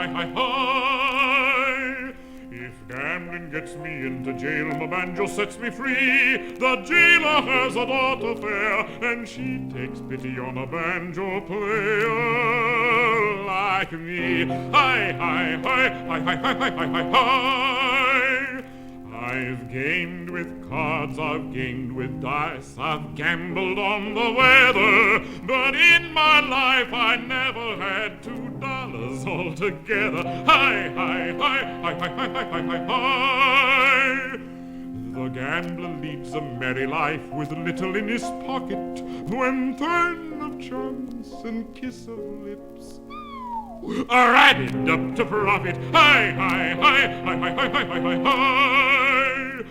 hi. If gambling gets me into jail, my banjo sets me free. The jailer has a daughter fair, and she takes pity on a banjo player like me. Hi, hi, hi, hi, hi, hi, hi, hi, hi. I've gamed with cards, I've gamed with dice, I've gambled on the weather, but in my life I never had $2 altogether. Hi, hi, hi, hi, hi, hi, hi, hi, hi, hi. The gambler leads a merry life with little in his pocket, when turn of chance and kiss of lips are added up to profit. Hi, hi, hi, hi, hi, hi, hi, hi, hi, hi.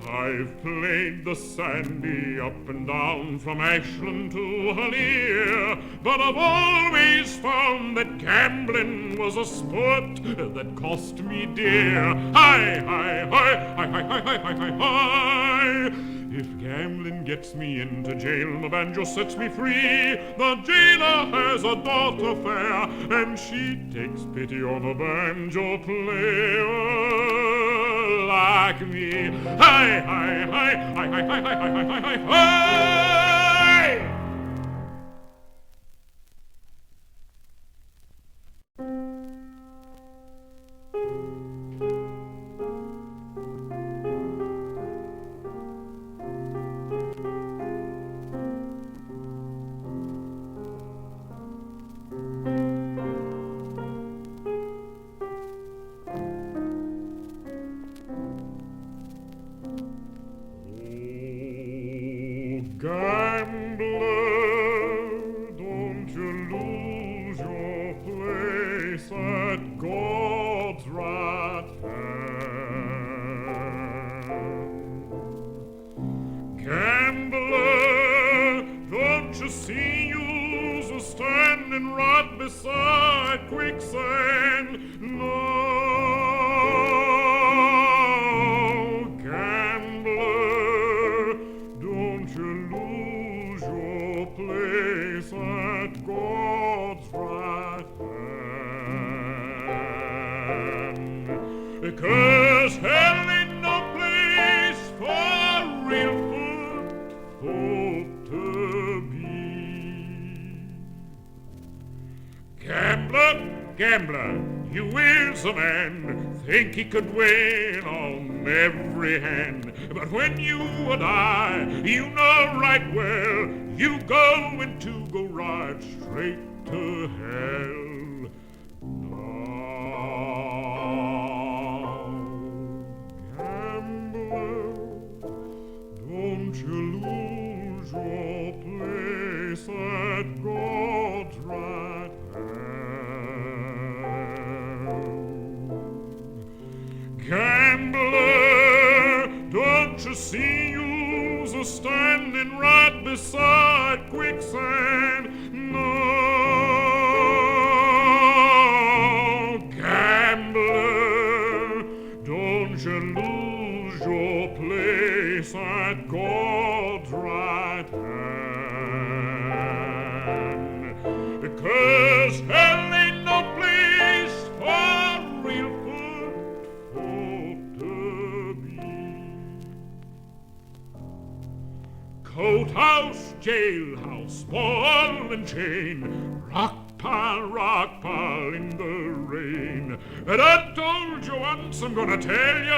I've played the Sandy up and down from Ashland to Haleer, but I've always found that gambling was a sport that cost me dear. Hi, hi, hi, hi, hi, hi, hi, hi, hi, hi. If gambling gets me into jail, my banjo sets me free. The jailer has a daughter fair, and she takes pity on a banjo player like me. Hi, hi, hi, hi, hi, hi, hi, hi, hi, hi, hi. Gambler, don't you lose your place at God's right hand. Gambler, don't you see you's a standing right beside quicksand? No. Because hell ain't no place for real folk to be. Gambler, gambler, you is a man, think he could win on every hand. But when you and I, you know right well, you going to go right straight to hell. Don't you lose your place at God's right hand. Gambler, don't you see you's a standing right beside quicksand? No, gambler, don't you lose your place at God's right hand. Because hell ain't no place for real folk to be. Courthouse, jailhouse, ball and chain, rock pile in the rain. And I told you once, I'm gonna tell you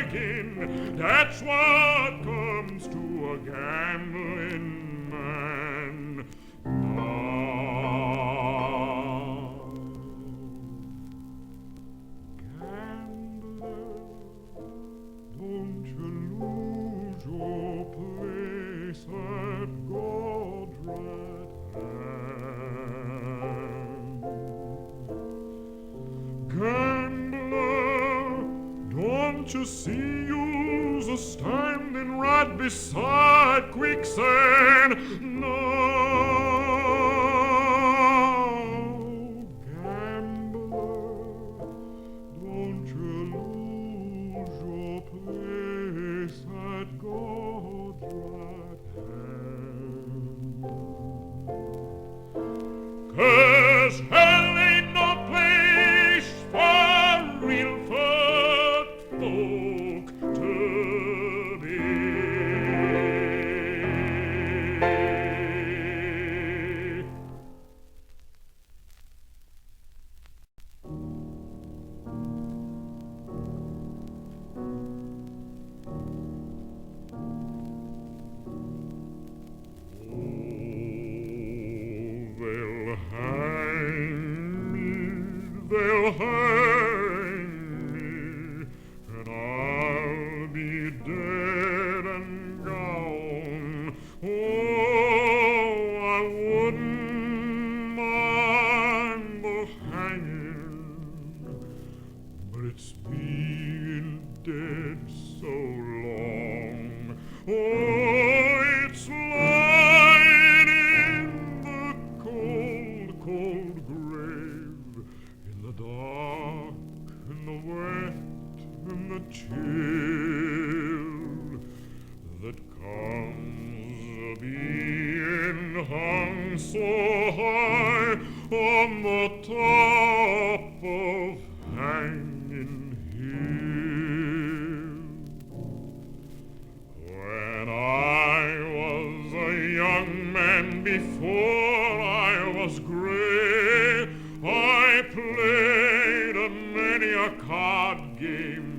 again, that's what comes to a gambling man. Gambler, don't you lose your place at God's right hand. Gambler, don't you see you's a standing right beside quicksand? No, gambler, don't you lose your place at God's right hand. 'Cause hell ain't no place for and gown. Oh, I wouldn't mind the hanging, but it's been dead so long. Oh, it's lying in the cold, cold grave, in the dark and the wet and the chill that comes of being hung so high on the top of Hanging Hill. When I was a young man, before I was gray, I played a many a card game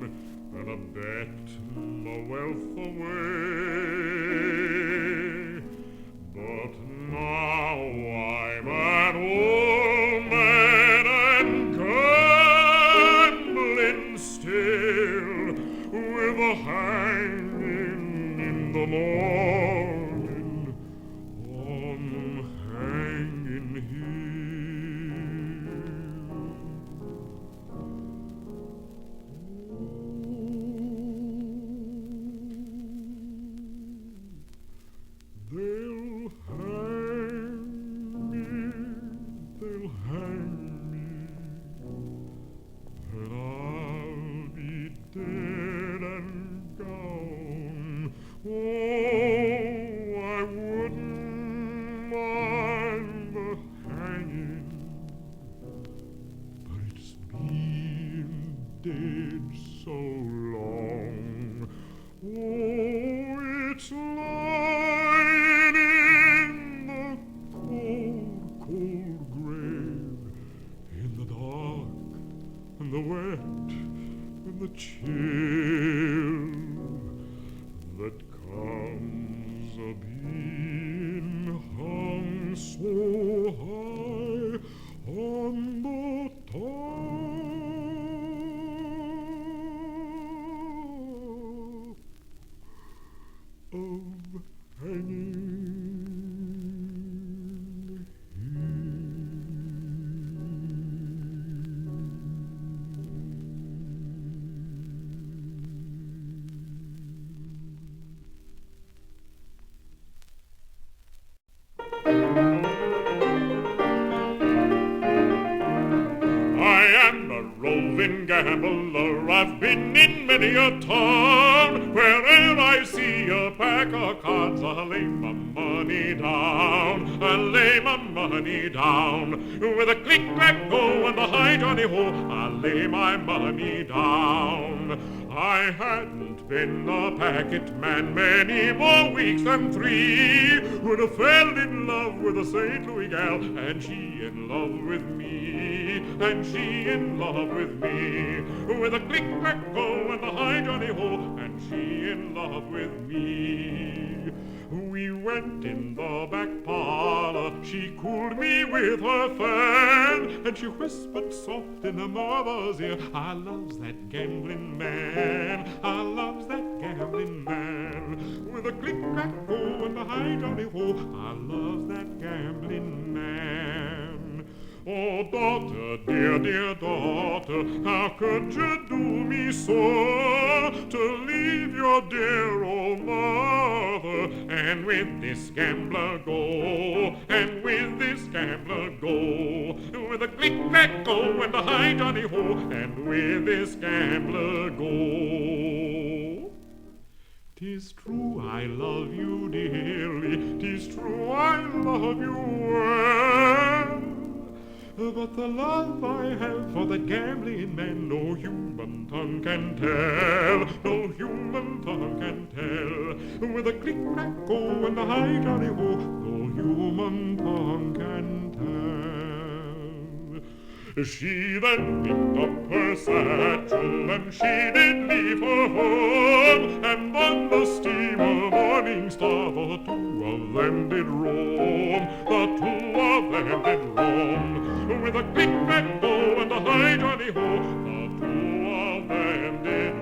and I bet my wealth away. But now I'm an old man and gambling still, with a hanging in the morning on Hanging They'll hang me, and I'll be dead and gone. Oh, I wouldn't mind the hanging, but it's been dead so long. Oh, it's lying in the cold, cold grave, in the dark and the wet and the chill that comes of being hung so high on the top of Hanging I am a roving gambler, I've been in many a town. Where'er I see a pack of cards, I'll lay my money down. I'll lay my money down. With a click-clack-go and a high Johnny-ho, I'll lay my money down. I hadn't been a packet man many more weeks than 3 when I fell in love with a St. Louis gal, and she in love with me, and she in love with me. With a click-clack-go and a high Johnny-ho, and she in love with me. We went in the back parlor, she cooled me with her fan, and she whispered soft in her mother's ear, I loves that gambling man, I loves that gambling man. With a click-clack-go and a high Johnny-ho, I loves that gambling man. Oh, daughter, dear, dear daughter, how could you do me so, to leave your dear old mother, and with this gambler go, and with this gambler go, with a click-clack-go and a high Johnny-ho, and with this gambler go. 'Tis true I love you dearly, 'tis true I love you well, but the love I have for that gambling man, no human tongue can tell, no human tongue can tell. With a click-clack-go and a high Johnny-ho, no human tongue can tell. She then picked up her satchel and she did leave her home, and on the steamer Morning Star the 2 of them did roam, the 2 of them did roam. With a click-clack-go and a high Johnny-ho, the 2 of them did